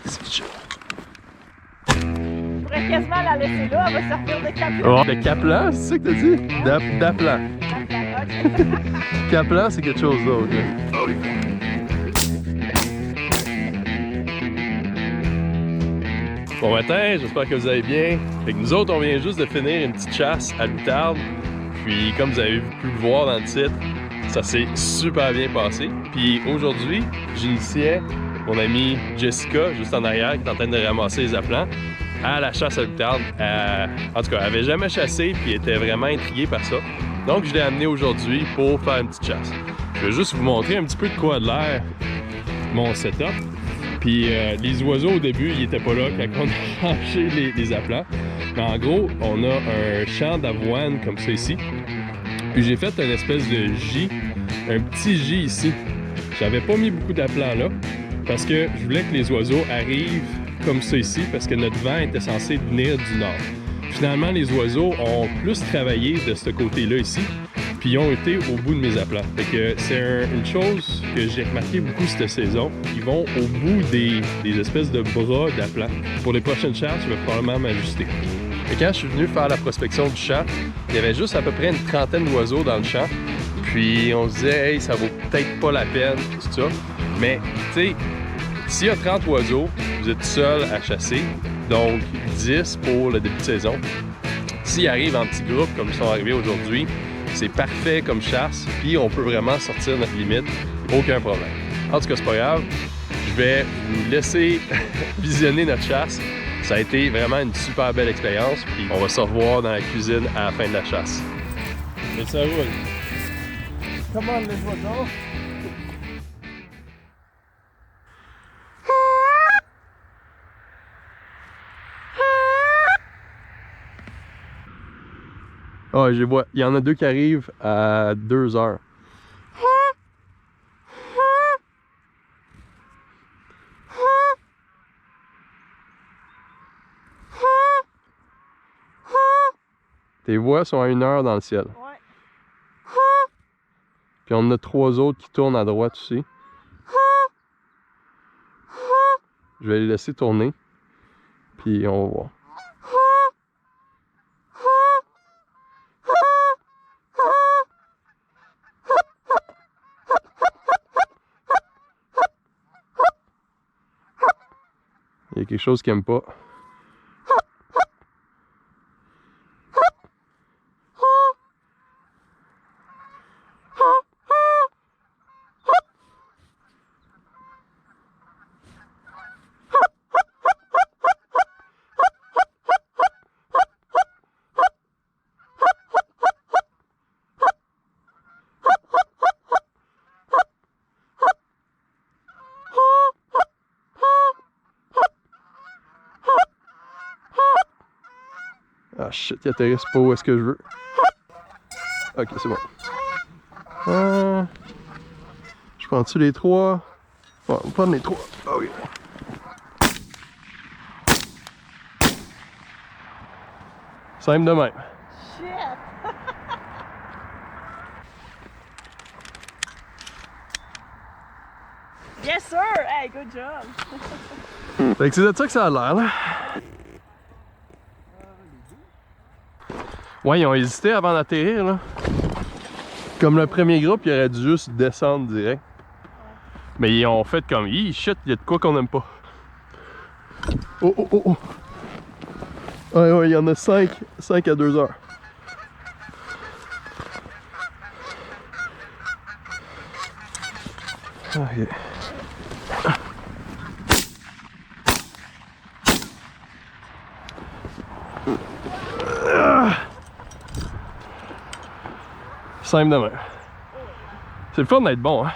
C'est chill. Je pourrais quasiment la laisser là, elle va servir de Kaplan. Oh, de Kaplan, c'est ça que t'as dit? D'Aplan. Kaplan, c'est quelque chose d'autre. Oh, oui. Bon matin, j'espère que vous allez bien. Fait que nous autres, on vient juste de finir une petite chasse à l'outarde. Puis comme vous avez pu le voir dans le titre, ça s'est super bien passé. Puis aujourd'hui, j'initiais mon amie Jessica, juste en arrière, qui est en train de ramasser les aplants, à la chasse à l'outarde. En tout cas, elle avait jamais chassé, puis elle était vraiment intriguée par ça. Donc je l'ai amenée aujourd'hui pour faire une petite chasse. Je vais juste vous montrer un petit peu de quoi de l'air mon setup. Puis les oiseaux au début, ils étaient pas là quand on a changé les aplants. Mais en gros, on a un champ d'avoine comme ça ici. Puis j'ai fait une espèce de gîte, un petit gîte ici. J'avais pas mis beaucoup d'aplants là parce que je voulais que les oiseaux arrivent comme ça ici parce que notre vent était censé venir du nord. Finalement, les oiseaux ont plus travaillé de ce côté-là ici. Puis ils ont été au bout de mes aplants. Fait que c'est une chose que j'ai remarqué beaucoup cette saison. Ils vont au bout des espèces de bras d'aplants. Pour les prochaines chasses, je vais probablement m'ajuster. Et quand je suis venu faire la prospection du champ, il y avait juste à peu près une trentaine d'oiseaux dans le champ. Puis on se disait, hey, ça vaut peut-être pas la peine, tout ça. Mais tu sais, s'il y a 30 oiseaux, vous êtes seul à chasser, donc 10 pour le début de saison. S'ils arrivent en petits groupes comme ils sont arrivés aujourd'hui, c'est parfait comme chasse, puis on peut vraiment sortir notre limite, aucun problème. En tout cas, c'est pas grave, je vais vous laisser visionner notre chasse. Ça a été vraiment une super belle expérience, puis on va se revoir dans la cuisine à la fin de la chasse. Et ça roule. Comment les oiseaux? Ah, je vois. Il y en a deux qui arrivent à 2 heures. Tes voix sont à 1 heure dans le ciel. Ouais. Puis on en a 3 autres qui tournent à droite aussi. Je vais les laisser tourner. Puis on va voir. Il y a quelque chose qu'ils n'aiment pas. Ah shit, ils atterrissent pas où est-ce que je veux. Ok, c'est bon. Je prends-tu les 3? Ouais, on va prendre les 3. Ah oui. Simple de même. Shit! Yes sir! Hey, good job! Fait que c'est de ça que ça a l'air, là. Ouais, ils ont hésité avant d'atterrir, là. Comme le premier groupe, ils auraient dû juste descendre direct. Mais ils ont fait comme, hi, shit, il y a de quoi qu'on aime pas. Oh, oh, oh, oh. Ouais, ouais, il y en a 5 à 2 heures. Ok. Simple de même. C'est le fun d'être bon, hein?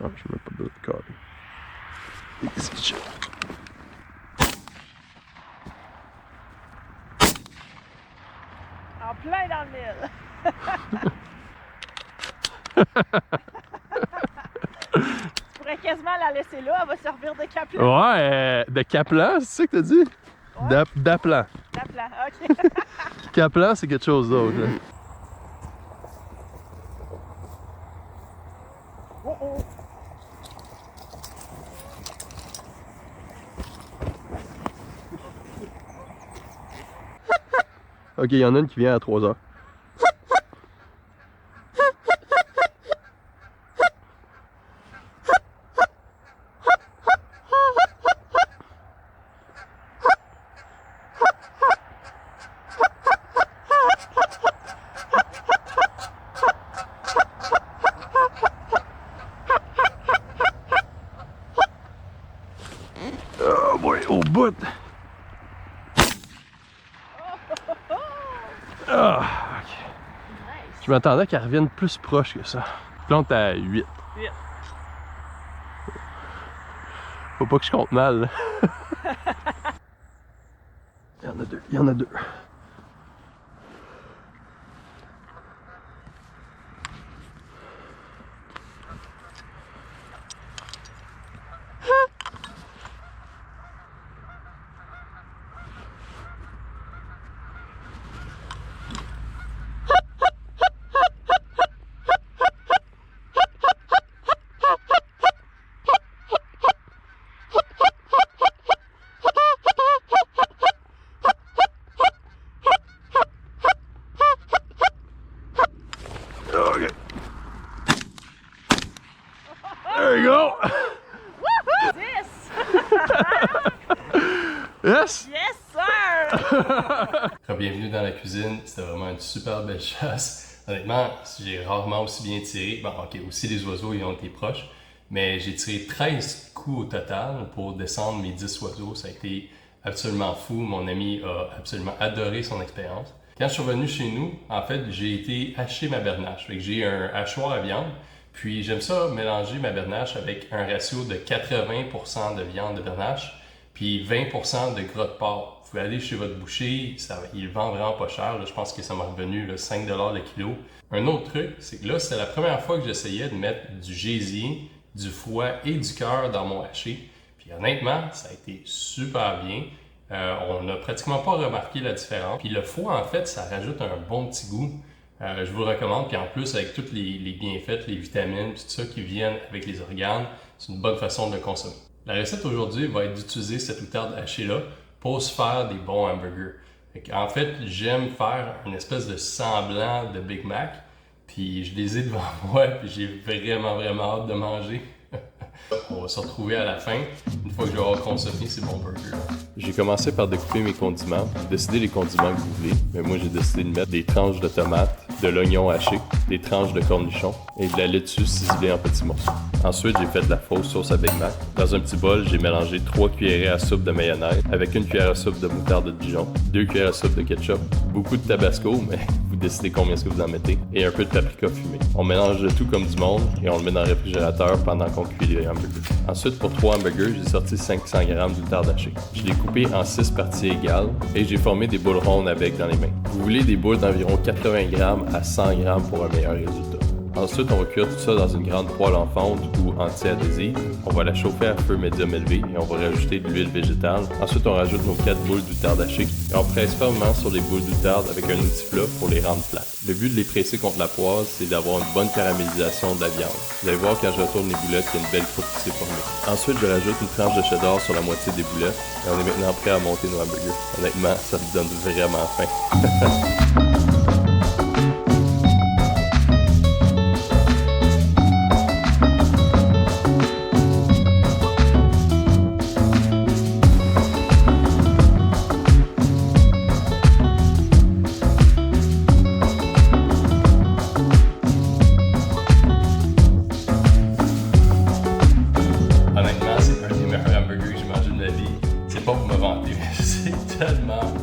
Non, je mets pas de cadre. C'est chill. En plein dans le mille! Je pourrais quasiment la laisser là, elle va servir de Kaplan. Ouais, de Kaplan, c'est ça que t'as dit? Ouais. D'Aplan. Kaplan, ok. Kaplan, c'est quelque chose d'autre. Ok, il y en a une qui vient à 3 heures. Oh boy, au bout! Ah, ok. Je m'attendais qu'elle revienne plus proche que ça. Plante à 8. 8. Faut pas que je compte mal. Là. Il y en a deux, il y en a deux. Okay. There you go. Yes. Yes, sir! Bienvenue dans la cuisine, c'était vraiment une super belle chasse. Honnêtement, j'ai rarement aussi bien tiré. Bon, ok, aussi les oiseaux, ils ont été proches. Mais j'ai tiré 13 coups au total pour descendre mes 10 oiseaux. Ça a été absolument fou. Mon ami a absolument adoré son expérience. Quand je suis revenu chez nous, en fait, j'ai été hacher ma bernache. J'ai un hachoir à viande. Puis j'aime ça mélanger ma bernache avec un ratio de 80% de viande de bernache, puis 20% de gras de porc. Vous pouvez aller chez votre boucher, il vend vraiment pas cher. Là, je pense que ça m'a revenu là, 5$ le kilo. Un autre truc, c'est que là, c'est la première fois que j'essayais de mettre du gésier, du foie et du cœur dans mon haché. Puis honnêtement, ça a été super bien. On n'a pratiquement pas remarqué la différence. Puis le foie, en fait, ça rajoute un bon petit goût. Je vous le recommande. Puis en plus, avec tous les bienfaits, les vitamines, tout ça qui viennent avec les organes, c'est une bonne façon de le consommer. La recette aujourd'hui va être d'utiliser cette outarde hachée-là pour se faire des bons hamburgers. En fait, j'aime faire une espèce de semblant de Big Mac. Puis je les ai devant moi, puis j'ai vraiment hâte de manger. On va se retrouver à la fin, une fois que je vais avoir consommé ces bons burgers. J'ai commencé par découper mes condiments, décider les condiments que vous voulez. Mais moi, j'ai décidé de mettre des tranches de tomates, de l'oignon haché, des tranches de cornichons et de la laitue ciselée en petits morceaux. Ensuite, j'ai fait de la fausse sauce à Big Mac. Dans un petit bol, j'ai mélangé 3 cuillerées à soupe de mayonnaise avec 1 cuillère à soupe de moutarde de Dijon, 2 cuillères à soupe de ketchup, beaucoup de tabasco, mais vous décidez combien est-ce que vous en mettez, et un peu de paprika fumé. On mélange le tout comme du monde et on le met dans le réfrigérateur pendant qu'on cuit les hamburgers. Ensuite, pour 3 hamburgers, j'ai sorti 500 g d'outarde hachée. Je l'ai coupé en 6 parties égales et j'ai formé des boules rondes avec dans les mains. Vous voulez des boules d'environ 80 g à 100 g pour un meilleur résultat. Ensuite, on va cuire tout ça dans une grande poêle en fonte ou anti-adhésive. On va la chauffer à feu médium élevé et on va rajouter de l'huile végétale. Ensuite, on rajoute nos 4 boules d'outarde hachée et on presse fermement sur les boules d'outarde avec un outil plat pour les rendre plates. Le but de les presser contre la poêle, c'est d'avoir une bonne caramélisation de la viande. Vous allez voir quand je retourne les boulettes, il y a une belle croûte qui s'est formée. Ensuite, je rajoute une tranche de cheddar sur la moitié des boulettes et on est maintenant prêt à monter nos hamburgers. Honnêtement, ça me donne vraiment faim.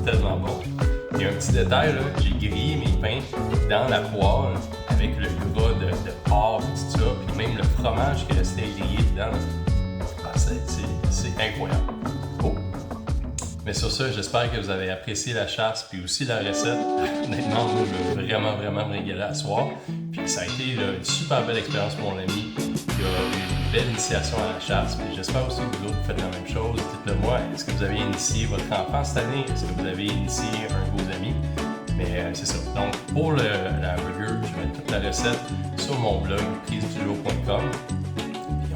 Tellement bon. Il y a un petit détail, là, j'ai grillé mes pains dans la poêle avec le gras de porc et tout ça, puis même le fromage qui restait grillé dedans. C'est incroyable. Oh. Mais sur ça, j'espère que vous avez apprécié la chasse puis aussi la recette. Honnêtement, moi, je veux vraiment me régaler à soir. Puis ça a été là, une super belle expérience pour mon ami qui a eu une belle initiation à la chasse. Puis j'espère aussi que vous autres faites la même chose. Dites-le moi, est-ce que vous avez initié votre enfant cette année? Est-ce que vous avez initié un de vos amis? Mais c'est ça. Donc pour le hamburger, je mets toute la recette sur mon blog prisedujour.com.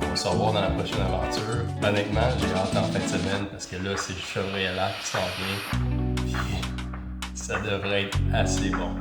On va se revoir dans la prochaine aventure. Honnêtement, j'ai hâte en fin de semaine parce que là, c'est le chevreuil à l'arc qui s'en vient. Puis, Ça devrait être assez bon.